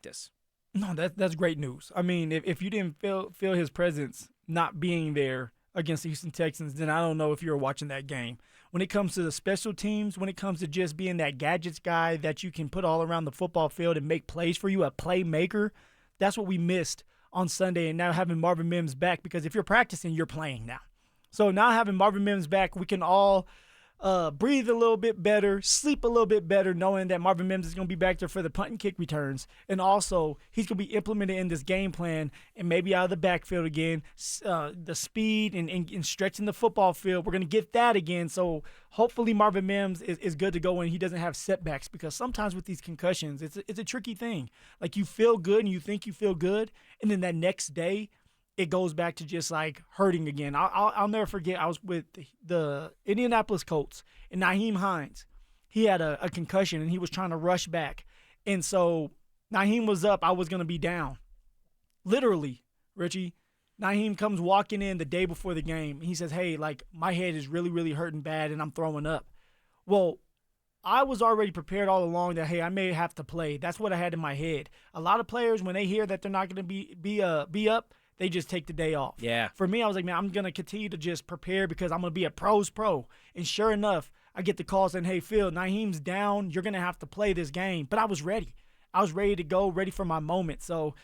This. No, that's great news. I mean, if you didn't feel his presence not being there against the Houston Texans, then I don't know if you were watching that game. When it comes to the special teams, when it comes to just being that gadgets guy that you can put all around the football field and make plays for you, a playmaker, that's what we missed on Sunday. And now having Marvin Mims back, because if you're practicing, you're playing now. So now having Marvin Mims back, we can all breathe a little bit better, sleep a little bit better, knowing that Marvin Mims is going to be back there for the punt and kick returns. And also, he's going to be implemented in this game plan and maybe out of the backfield again. The speed and stretching the football field, we're going to get that again. So hopefully Marvin Mims is good to go and he doesn't have setbacks, because sometimes with these concussions, it's a tricky thing. Like, you feel good and you think you feel good, and then that next day, it goes back to just like hurting again. I'll never forget. I was with the Indianapolis Colts and Nyheim Hines. He had a concussion and he was trying to rush back. And so Nyheim was up. I was going to be down. Literally, Richie, Nyheim comes walking in the day before the game. He says, hey, like, my head is really, really hurting bad and I'm throwing up. Well, I was already prepared all along that, hey, I may have to play. That's what I had in my head. A lot of players, when they hear that they're not going to be up, they just take the day off. Yeah. For me, I was like, man, I'm going to continue to just prepare because I'm going to be a pro's pro. And sure enough, I get the call saying, hey, Phil, Naheem's down. You're going to have to play this game. But I was ready. I was ready to go, ready for my moment. So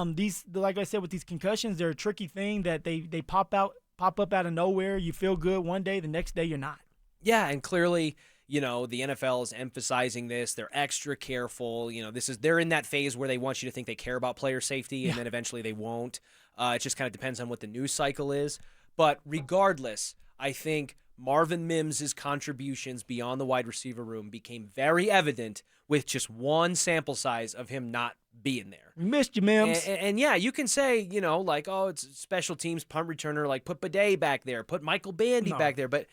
these, like I said, with these concussions, they're a tricky thing that they pop up out of nowhere. You feel good one day, the next day you're not. Yeah, and clearly, the NFL is emphasizing this. They're extra careful. They're in that phase where they want you to think they care about player safety, and then eventually they won't. It just kind of depends on what the news cycle is. But regardless, I think Marvin Mims' contributions beyond the wide receiver room became very evident with just one sample size of him not being there. We missed you, Mims. And yeah, you can say, it's special teams, punt returner, like put Bidet back there, put Michael Bandy back there. But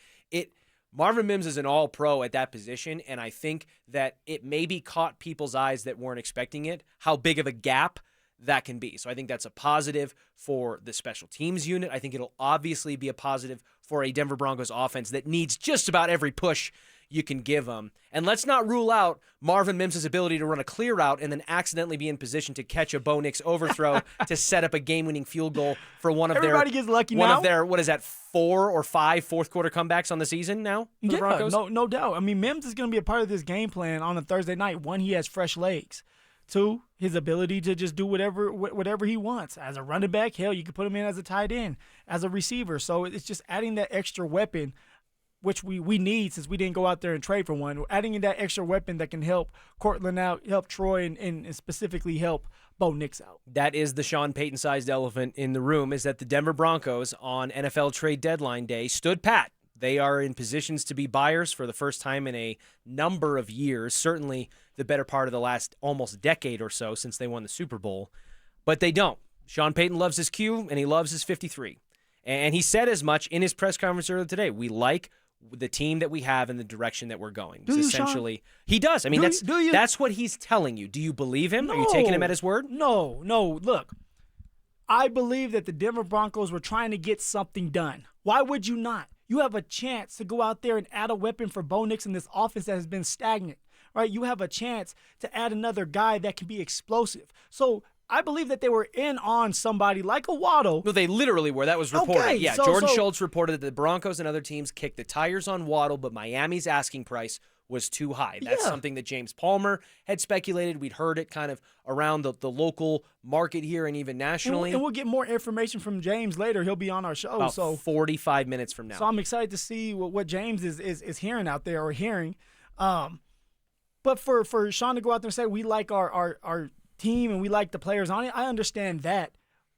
Marvin Mims is an all-pro at that position, and I think that it maybe caught people's eyes that weren't expecting it, how big of a gap that can be. So I think that's a positive for the special teams unit. I think it'll obviously be a positive for a Denver Broncos offense that needs just about every push you can give them. And let's not rule out Marvin Mims' ability to run a clear route and then accidentally be in position to catch a Bo Nix overthrow to set up a game-winning field goal for one of Everybody gets lucky one now. of their, what is that, 4 or 5 fourth-quarter comebacks on the season now for the Broncos? No doubt. I mean, Mims is going to be a part of this game plan on a Thursday night. One, he has fresh legs. Two, his ability to just do whatever he wants. As a running back, hell, you could put him in as a tight end, as a receiver. So it's just adding that extra weapon, which we need since we didn't go out there and trade for one. We're adding in that extra weapon that can help Cortland out, help Troy, and specifically help Bo Nix out. That is the Sean Payton-sized elephant in the room, is that the Denver Broncos on NFL trade deadline day stood pat. They are in positions to be buyers for the first time in a number of years, certainly the better part of the last almost decade or so since they won the Super Bowl. But they don't. Sean Payton loves his Q, and he loves his 53. And he said as much in his press conference earlier today. We like the team that we have and the direction that we're going. Do you, essentially, Sean? He does. I mean, Do you? That's what he's telling you. Do you believe him? No. Are you taking him at his word? No. Look, I believe that the Denver Broncos were trying to get something done. Why would you not? You have a chance to go out there and add a weapon for Bo Nix in this offense that has been stagnant, right? You have a chance to add another guy that can be explosive. So I believe that they were in on somebody like a Waddle. No, they literally were. That was reported. Okay, yeah, so- Jordan so- Schultz reported that the Broncos and other teams kicked the tires on Waddle, but Miami's asking price was too high. That's Yeah. something that James Palmer had speculated. We'd heard it kind of around the local market here and even nationally. And we'll get more information from James later. He'll be on our show. About so 45 minutes from now. So I'm excited to see what James is hearing out there or hearing. But for Sean to go out there and say we like our team and we like the players on it, I understand that.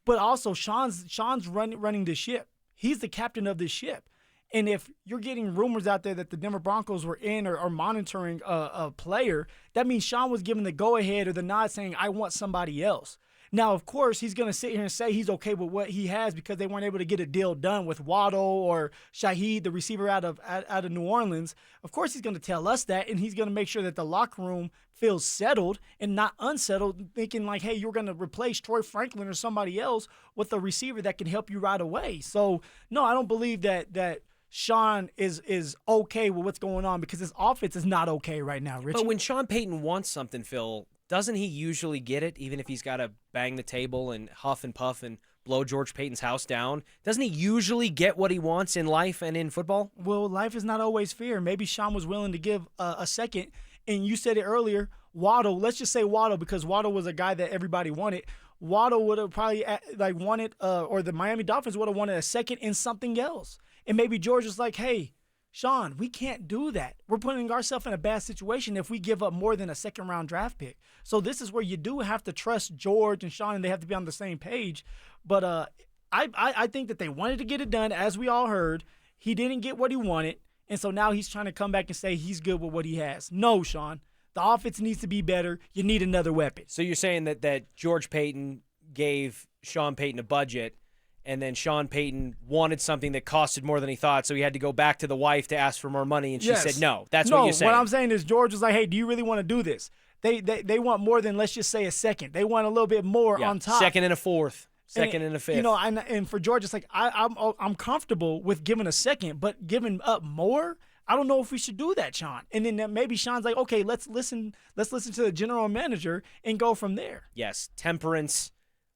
But also Sean's running the ship. He's the captain of this ship. And if you're getting rumors out there that the Denver Broncos were in or monitoring a player, that means Sean was giving the go-ahead or the nod saying, I want somebody else. Now, of course, he's going to sit here and say he's okay with what he has because they weren't able to get a deal done with Waddle or Shaheed, the receiver out of New Orleans. Of course, he's going to tell us that, and he's going to make sure that the locker room feels settled and not unsettled, thinking like, hey, you're going to replace Troy Franklin or somebody else with a receiver that can help you right away. So, no, I don't believe that Sean is okay with what's going on because his offense is not okay right now, Richie. But when Sean Payton wants something, Phil, doesn't he usually get it, even if he's got to bang the table and huff and puff and blow George Payton's house down? Doesn't he usually get what he wants in life and in football? Well, life is not always fair. Maybe Sean was willing to give a second, and you said it earlier, Waddle. Let's just say Waddle, because Waddle was a guy that everybody wanted. Waddle would have probably wanted, or the Miami Dolphins would have wanted a second in something else. And maybe George was like, hey, Sean, we can't do that. We're putting ourselves in a bad situation if we give up more than a second-round draft pick. So this is where you do have to trust George and Sean, and they have to be on the same page. But I think that they wanted to get it done, as we all heard. He didn't get what he wanted, and so now he's trying to come back and say he's good with what he has. No, Sean. The offense needs to be better. You need another weapon. So you're saying that George Payton gave Sean Payton a budget, and then Sean Payton wanted something that costed more than he thought, so he had to go back to the wife to ask for more money, and she said no. That's what you're saying. No, what I'm saying is George was like, hey, do you really want to do this? They want more than, let's just say, a second. They want a little bit more on top. Second and a fourth. Second and a fifth. You know, and for George, it's like, I'm comfortable with giving a second, but giving up more, I don't know if we should do that, Sean. And then maybe Sean's like, okay, let's listen to the general manager and go from there. Yes, temperance,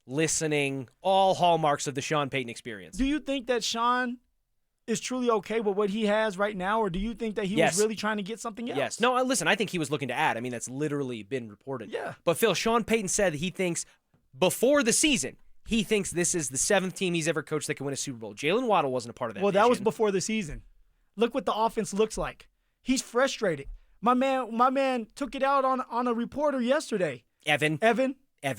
listening, all hallmarks of the Sean Payton experience. Do you think that Sean is truly okay with what he has right now, or do you think that he was really trying to get something else? Yes. No, listen, I think he was looking to add. I mean, that's literally been reported. Yeah. But Phil, Sean Payton said he thinks before the season, he thinks this is the 7th team he's ever coached that can win a Super Bowl. Jalen Waddle wasn't a part of that. Well, that was before the season. Look what the offense looks like. He's frustrated. My man took it out on a reporter yesterday. Evan. We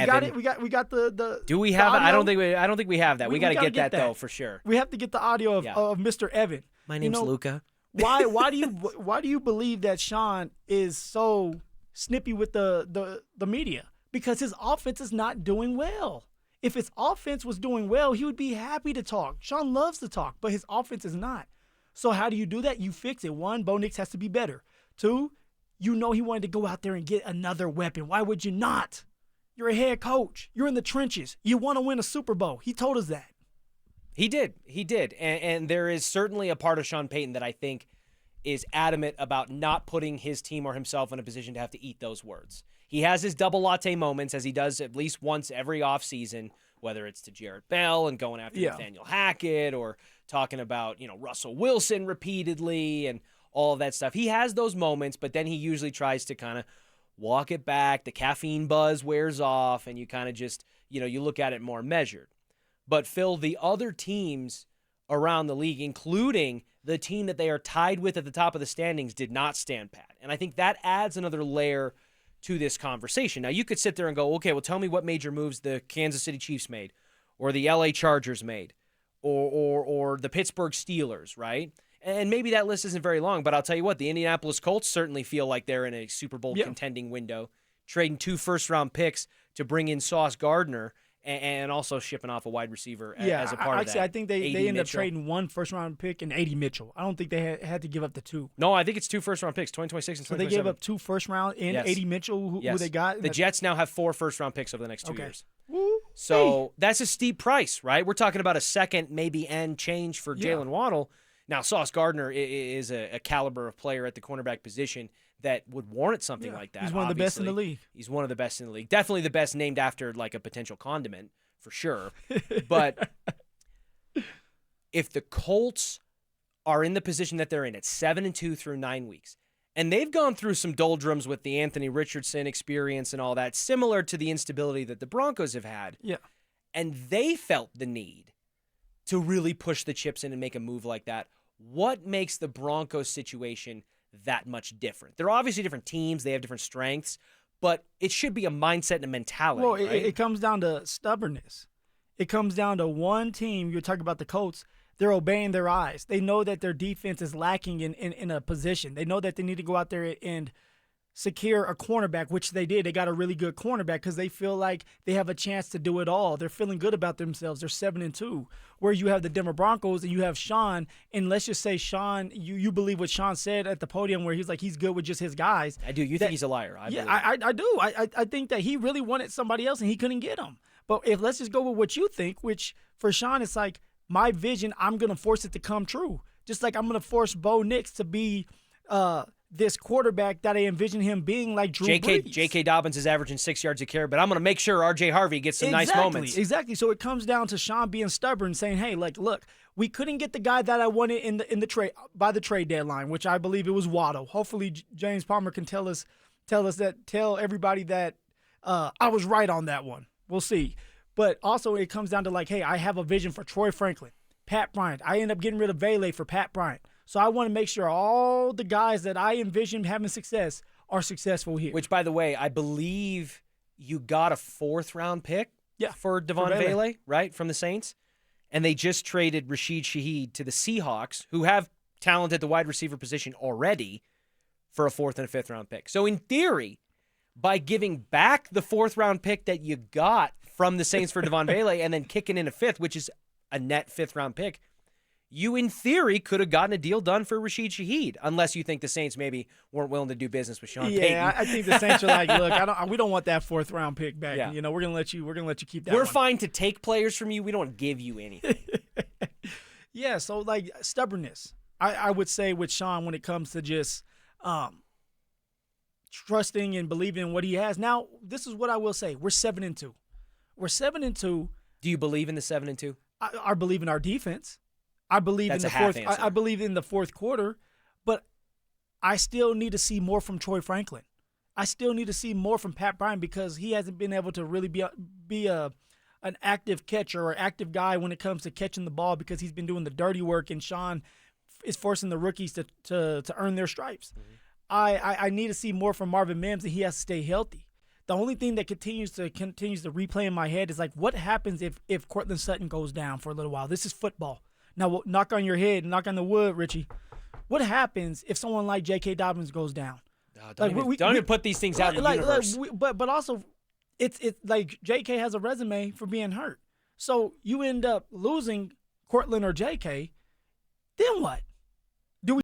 got it. We got the. Do we have it? I don't think we have that. We got to get that though for sure. We have to get the audio of Mr. Evan. My name's Luca. Why do you believe that Sean is so snippy with the media? Because his offense is not doing well. If his offense was doing well, he would be happy to talk. Sean loves to talk, but his offense is not. So how do you do that? You fix it. 1, Bo Nix has to be better. 2, you know he wanted to go out there and get another weapon. Why would you not? You're a head coach. You're in the trenches. You want to win a Super Bowl. He told us that. He did. And there is certainly a part of Sean Payton that I think is adamant about not putting his team or himself in a position to have to eat those words. He has his double latte moments, as he does at least once every offseason, whether it's to Jarrett Bell and going after Nathaniel Hackett or talking about, Russell Wilson repeatedly and all of that stuff. He has those moments, but then he usually tries to kind of walk it back. The caffeine buzz wears off, and you kind of just, you look at it more measured. But, Phil, the other teams around the league, including the team that they are tied with at the top of the standings, did not stand pat. And I think that adds another layer to this conversation. Now, you could sit there and go, okay, well, tell me what major moves the Kansas City Chiefs made or the LA Chargers made or the Pittsburgh Steelers, right? And maybe that list isn't very long, but I'll tell you what, the Indianapolis Colts certainly feel like they're in a Super Bowl contending window, trading 2 first-round picks to bring in Sauce Gardner and also shipping off a wide receiver as a part of that. I think they ended up trading 1 first-round pick and A.D. Mitchell. I don't think they had to give up the 2. No, I think it's 2 first-round picks, 2026 and 2027. So they gave up 2 first-round and A.D. Mitchell, who they got. The Jets now have 4 first-round picks over the next 2 years. Woo. So that's a steep price, right? We're talking about a second, maybe, and change for Jalen Waddle. Now, Sauce Gardner is a caliber of player at the cornerback position that would warrant something like that. He's one of the best in the league. He's one of the best in the league. Definitely the best named after like a potential condiment, for sure. But if the Colts are in the position that they're in at 7-2 through 9 weeks, and they've gone through some doldrums with the Anthony Richardson experience and all that, similar to the instability that the Broncos have had, and they felt the need to really push the chips in and make a move like that, what makes the Broncos situation that much different? They're obviously different teams. They have different strengths, but it should be a mindset and a mentality, Well, right? it comes down to stubbornness. It comes down to one team. You're talking about the Colts. They're obeying their eyes. They know that their defense is lacking in a position. They know that they need to go out there and secure a cornerback, which they did. They got a really good cornerback because they feel like they have a chance to do it all. They're feeling good about themselves. They're 7-2. Where you have the Denver Broncos and you have Sean, and let's just say Sean, you believe what Sean said at the podium where he's like he's good with just his guys. I do. You think he's a liar? I do. I think that he really wanted somebody else and he couldn't get him. But if let's just go with what you think, which for Sean it's like my vision, I'm gonna force it to come true. Just like I'm gonna force Bo Nix to be this quarterback that I envision him being like Drew Brees. J.K. Dobbins is averaging 6 yards a carry, but I'm going to make sure R.J. Harvey gets some nice moments. Exactly. So it comes down to Sean being stubborn, saying, "Hey, like, look, we couldn't get the guy that I wanted in the trade by the trade deadline, which I believe it was Waddle. Hopefully, James Palmer can tell everybody that I was right on that one. We'll see. But also, it comes down to like, hey, I have a vision for Troy Franklin, Pat Bryant. I end up getting rid of Vele for Pat Bryant. So I want to make sure all the guys that I envision having success are successful here. Which, by the way, I believe you got a 4th-round pick for Devon Vele, right, from the Saints. And they just traded Rashid Shaheed to the Seahawks, who have talent at the wide receiver position already, for a 4th and a 5th-round pick. So in theory, by giving back the 4th-round pick that you got from the Saints for Devon Vele and then kicking in a 5th, which is a net 5th-round pick, you, in theory, could have gotten a deal done for Rashid Shaheed, unless you think the Saints maybe weren't willing to do business with Sean Payton. Yeah, I think the Saints are like, look, we don't want that 4th-round pick back. Yeah. We're gonna let you keep that. We're fine to take players from you. We don't give you anything. Yeah, so like stubbornness, I would say with Sean when it comes to just trusting and believing in what he has. Now, this is what I will say: we're 7-2. We're 7-2. Do you believe in the 7-2? I believe in our defense. I believe That's in the fourth. I believe in the 4th quarter, but I still need to see more from Troy Franklin. I still need to see more from Pat Bryant because he hasn't been able to really be an active catcher or active guy when it comes to catching the ball because he's been doing the dirty work, and Sean is forcing the rookies to earn their stripes. Mm-hmm. I need to see more from Marvin Mims, and he has to stay healthy. The only thing that continues to replay in my head is like, what happens if Cortland Sutton goes down for a little while? This is football. Now, knock on your head, knock on the wood, Richie. What happens if someone like J.K. Dobbins goes down? Don't even put these things out in the universe. But also, it's like J.K. has a resume for being hurt. So you end up losing Cortland or J.K., then what?